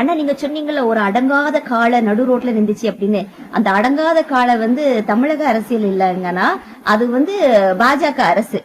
ஆனா நீங்க சொன்னீங்கல்ல ஒரு அடங்காத காலை நடு ரோட்ல நின்றுச்சு அப்படின்னு, அந்த அடங்காத காலை தமிழக அரசியல் இல்லைங்கன்னா அது பாஜக அரசு.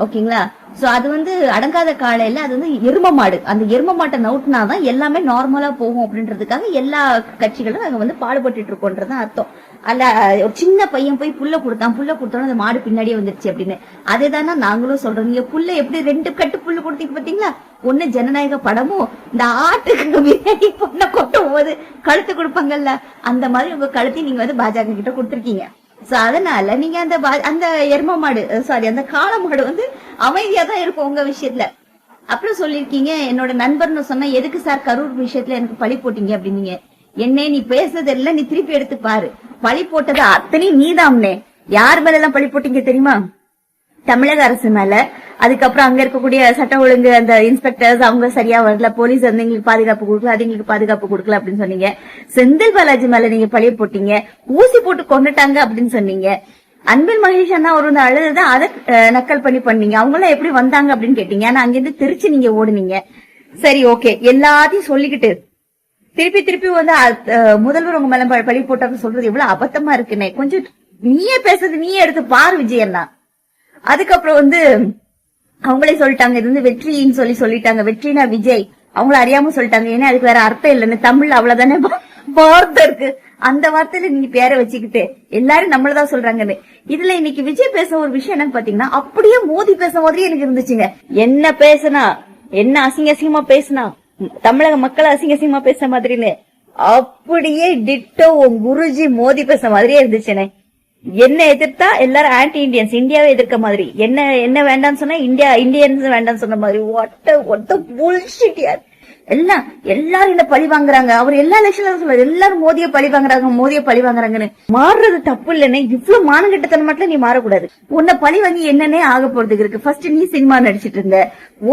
ஓகேங்களா? சோ அது அடங்காத காலையில அது எரும மாடு. அந்த எரும மாட்டை நவுட்டினாதான் எல்லாமே நார்மலா போகும் அப்படின்றதுக்காக எல்லா கட்சிகளும் நாங்க பாடுபட்டு இருக்கோன்றதான் அர்த்தம். அல்ல ஒரு சின்ன பையன் போய் புல்ல கொடுத்தோம் அந்த மாடு பின்னாடியே வந்துருச்சு அப்படின்னு. அதே தானே நாங்களும் சொல்றோம். நீங்க புல்ல எப்படி 2 கட்டு புல்லு கொடுத்தீங்க பாத்தீங்களா? ஒண்ணு ஜனநாயக படமும் இந்த ஆட்டுக்கு பிரியாணி பொண்ணை கொட்டும் போது கழுத்து கொடுப்பாங்கல்ல, அந்த மாதிரி உங்க கழுத்தையும் நீங்க பாஜக கிட்ட கொடுத்துருக்கீங்க. சோ அதனால நீங்க அந்த எரும மாடு அந்த காளை மாடு அமைதியா தான் இருக்கும் உங்க விஷயத்துல. அப்புறம் சொல்லிருக்கீங்க என்னோட நண்பர்னு சொன்னா எதுக்கு சார் கரூர் விஷயத்துல எனக்கு பழி போட்டீங்க அப்படின்னீங்க. என்ன நீ பேசுறது எல்லாம் நீ திருப்பி எடுத்து பாரு. பழி போட்டது அத்தனையும் நீதாம்னே. யார் மேல எல்லாம் பழி போட்டீங்க தெரியுமா? தமிழக அரசு மேல. அதுக்கப்புறம் அங்க இருக்கக்கூடிய சட்ட ஒழுங்கு அந்த இன்ஸ்பெக்டர்ஸ் அவங்க சரியா வரல, போலீஸ் எங்களுக்கு பாதுகாப்பு கொடுக்கல, அது எங்களுக்கு பாதுகாப்பு கொடுக்கல அப்படின்னு சொன்னீங்க. செந்தில் பாலாஜி மேல நீங்க பழிய போட்டீங்க. ஊசி போட்டு கொண்டுட்டாங்க அப்படின்னு சொன்னீங்க. அன்பில் மகேஷ் அண்ணா ஒரு அழுதுதான் அதை நக்கல் பண்ணீங்க. அவங்க எல்லாம் எப்படி வந்தாங்க அப்படின்னு கேட்டீங்க. ஆனா அங்கிருந்து திருச்சி நீங்க ஓடுனீங்க. சரி, ஓகே, எல்லாத்தையும் சொல்லிக்கிட்டு திருப்பி முதல்வர் உங்க மேல பழி போட்டான்னு சொல்றது எவ்வளவு அபத்தமா இருக்குன்னு கொஞ்சம் நீயே பேசுறது நீயே எடுத்து பாரு விஜய் அண்ணா. அதுக்கப்புறம் அவங்களே சொல்லிட்டாங்க இது வெற்றின்னு சொல்லிட்டாங்க. வெற்றினா விஜய் அவங்கள அறியாம சொல்லிட்டாங்க. ஏன்னா அதுக்கு வேற அர்த்தம் இல்லைன்னு தமிழ்ல அவ்வளவுதானே வார்த்தை இருக்கு. அந்த வார்த்தையில நீங்க பேரை வச்சுக்கிட்டு எல்லாரும் நம்மளதான் சொல்றாங்கன்னு. இதுல இன்னைக்கு விஜய் பேச ஒரு விஷயம் என்னன்னு பாத்தீங்கன்னா அப்படியே மோதி பேச மாதிரி எனக்கு இருந்துச்சுங்க. என்ன பேசுனா என்ன அசிங்கமா பேசுனா தமிழக மக்களை அசிங்கமா பேச மாதிரின்னு அப்படியே டிட்டோ குருஜி மோதி பேச மாதிரியே இருந்துச்சுனே. என்ன எதிர்த்தா எல்லாரும் ஆன்டி இண்டியன்ஸ், இந்தியாவை எதிர்க்க மாதிரி. என்ன வேண்டாம்னு சொன்னா இந்தியன்ஸ் வேண்டாம்னு சொன்ன மாதிரி. ஒட்ட புல்ஷிட் யார். எல்லாரும் இந்த பழி வாங்குறாங்க. அவர் எல்லா எலெக்ஷன்ல சொல்றாரு எல்லாரும் மோதிய பழி வாங்குறாங்கன்னு. மாறுறது தப்பு இல்லன்னு. இவ்வளவு மானங்கட்டத்தனம் மட்டும் நீ மாறக்கூடாது. உன்னை பழி வாங்கி என்னன்னே ஆக போறதுக்கு இருக்கு. ஃபர்ஸ்ட் நீ சினிமா நடிச்சிட்டு இருந்த,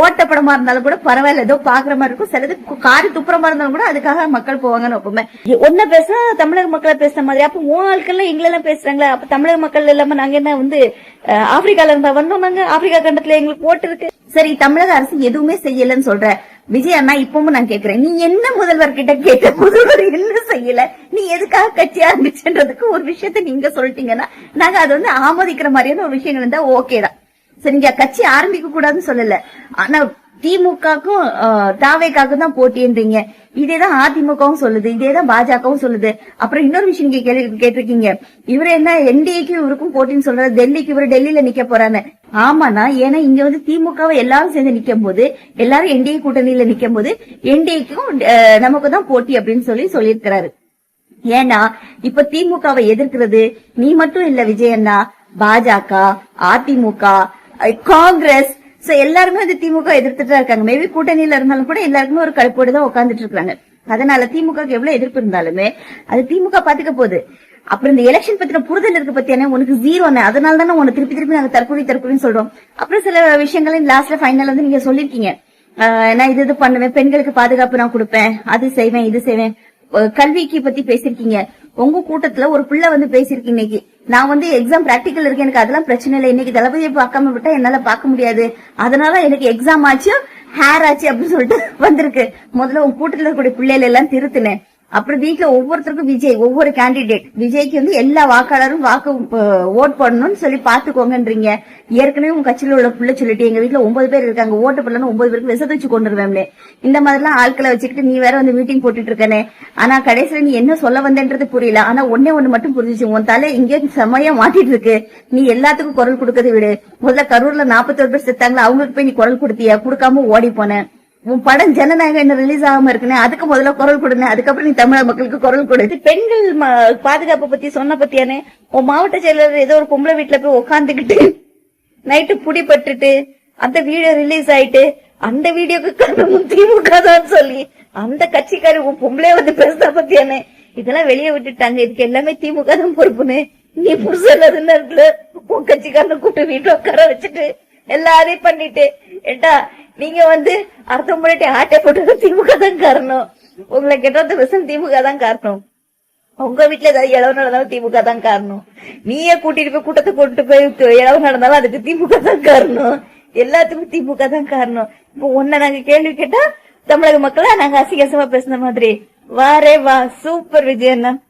ஓட்ட படமா இருந்தாலும் கூட பரவாயில்ல, ஏதோ பாக்குற மாதிரி இருக்கும். சிலது காரி துப்புறமா இருந்தாலும் கூட அதுக்காக மக்கள் போவாங்கன்னு ஒப்புமே. ஒன்ன பேச தமிழக மக்களை பேசுற மாதிரி. அப்ப மூணு ஆட்கள் எங்களெல்லாம் பேசுறாங்களா? அப்ப தமிழக மக்கள் இல்லாம நாங்க என்ன ஆப்பிரிக்கால இருந்தா வந்தோம். நாங்க ஆப்பிரிக்கா கண்டத்துல எங்களுக்கு ஓட்டு இருக்கு. சரி, தமிழக அரசு எதுவுமே செய்யலன்னு சொல்ற விஜய் அண்ணா, இப்பவும் நான் கேக்குறேன், நீ என்ன முதல்வர் கிட்ட கேட்ட? முதல்வர் என்ன செய்யல? நீ எதுக்காக கட்சி ஆரம்பிச்சுன்றதுக்கு ஒரு விஷயத்த நீங்க சொல்லிட்டீங்கன்னா நாங்க அது ஆமோதிக்கிற மாதிரியான ஒரு விஷயங்கள் இருந்தா ஓகேதான். சரி, நீங்க கட்சி ஆரம்பிக்க கூடாதுன்னு சொல்லல. ஆனா திமுகக்கும் தாவேக்காக்கும் தான் போட்டின்றீங்க. இதேதான் அதிமுகவும் சொல்லுது, இதேதான் பாஜகவும் சொல்லுது. அப்புறம் இன்னொரு விஷயம் நீங்க கேட்டிருக்கீங்க, இவரு என்ன என்டிஏக்கும் இவருக்கும் போட்டின்னு சொல்றாரு, டெல்லிக்கு இவரு டெல்லியில நிக்க போறான்னு. ஆமாண்ணா, ஏன்னா இங்க திமுகவை எல்லாரும் சேர்ந்து நிக்கும் போது, எல்லாரும் என்டிஏ கூட்டணியில நிக்கும் போது என்டிஏக்கும் நமக்கு தான் போட்டி அப்படின்னு சொல்லியிருக்கிறாரு. ஏன்னா இப்ப திமுகவை எதிர்க்கிறது நீ மட்டும் இல்ல விஜய் அண்ணா, பாஜக, அதிமுக, காங்கிரஸ் எல்லாருமே திமுக எதிர்த்துட்டு தான் இருக்காங்க. மேபி கூட்டணியில இருந்தாலும் கூட எல்லாருக்குமே ஒரு கடுப்போடு தான் உட்காந்துட்டு இருக்காங்க. அதனால திமுக எவ்வளவு எதிர்ப்பு இருந்தாலுமே அது திமுக பாத்துக்க போகுது. அப்புறம் இந்த எலெக்ஷன் பத்தின புரிதல் இருக்கு பத்தியான உனக்கு ஜீரோன்னு. அதனால தானே உனக்கு திருப்பி நாங்க தற்கொலைன்னு சொல்றோம். அப்புறம் சில விஷயங்களும் லாஸ்ட்ல ஃபைனல் நீங்க சொல்லிருக்கீங்க, நான் இது பண்ணுவேன், பெண்களுக்கு பாதுகாப்பு நான் கொடுப்பேன், அது செய்வேன், இது செய்வேன். கல்விக்கு பத்தி பேசிருக்கீங்க. உங்க கூட்டத்துல ஒரு பிள்ளை பேசிருக்கு இன்னைக்கு, நான் எக்ஸாம் பிராக்டிக்கல் இருக்கு, எனக்கு அதெல்லாம் பிரச்சனை இல்லை, இன்னைக்கு தளபதியை பார்க்காம விட்டா என்னால பார்க்க முடியாது, அதனால எனக்கு எக்ஸாம் ஆச்சு, ஹேர் ஆச்சு அப்படின்னு சொல்லிட்டு வந்திருக்கு. முதல்ல உங்க கூட்டத்துல இருக்கக்கூடிய பிள்ளைகள் எல்லாம் திருத்தினேன். அப்புறம் வீட்டுல ஒவ்வொருத்தருக்கும் விஜய், ஒவ்வொரு கேண்டிடேட் விஜய்க்கு எல்லா வாக்காளரும் ஓட் பண்ணணும்னு சொல்லி பாத்துக்கோங்கன்றீங்க. ஏற்கனவே உங்க கட்சியில உள்ள பிள்ளை சொல்லிட்டு எங்க வீட்டுல 9 பேர் இருக்காங்க, ஓட்டு பண்ணலன்னு 9 பேருக்கு விஷத்தை வச்சு கொண்டுருவேன். இந்த மாதிரி எல்லாம் ஆட்களை வச்சுக்கிட்டு நீ வேற மீட்டிங் போட்டுட்டு இருக்கனே. ஆனா கடைசியில நீ என்ன சொல்ல வந்தேன்றது புரியல. ஆனா ஒண்ணு மட்டும் புரிஞ்சிச்சு, உன் தலை இங்கே செமையா மாட்டிட்டு இருக்கு. நீ எல்லாத்துக்கும் குரல் கொடுக்கறது விடு. முதல்ல கரூர்ல 41 பேர் செத்தாங்களா, அவங்களுக்கு போய் நீ குரல் கொடுத்தியா? கொடுக்காம ஓடி போன. உன் படம் ஜனநாயகம் என்ன ரிலீஸ் ஆகாம இருக்குன்னு அதுக்கு முதல்ல குரல் கொடுங்க, அதுக்கப்புறம் நீ தமிழக மக்களுக்கு குரல் கொடு. பெண்கள் பாதுகாப்பு பத்தி சொன்ன பத்தியானே உன் மாவட்ட செயலர் ஏதோ ஒரு பொம்பளை வீட்டுல போய் உட்காந்துக்கிட்டு நைட்டு புடிபட்டுட்டு அந்த வீடியோ ரிலீஸ் ஆயிட்டு அந்த வீடியோக்கு காரணமும் திமுக தான் சொல்லி அந்த கட்சிக்காரி உன் பொம்பளை பேசுற பத்தியானே இதெல்லாம் வெளியே விட்டுட்டாங்க. இதுக்கு எல்லாமே திமுக தான் பொறுப்புன்னு நீ புதுசு நேரத்துல உன் கட்சிக்காரனை கூப்பிட்டு வீட்டுல உட்கார வச்சுட்டு எல்லாரையும் பண்ணிட்டு ஏட்டா நீங்க அர்த்தம் பண்ணிட்டு ஆட்டை போட்டு திமுக தான் காரணம், உங்களை கெட்ட விஷயம் திமுக தான் காரணம், உங்க வீட்டுல ஏதாவது இளவு நடந்தாலும் திமுக தான் காரணம், நீயே கூட்டிட்டு போய் கூட்டத்தை கூட்டிட்டு போய் இளவு நடந்தாலும் அதுக்கு திமுக தான் காரணம், எல்லாத்துக்கும் திமுக தான் காரணம். இப்போ உன்ன நாங்க கேள்வி கேட்டா தமிழக மக்களா நாங்க அசிங்கமா பேசுன மாதிரி. வாரே வா, சூப்பர் விஜய் அண்ணா.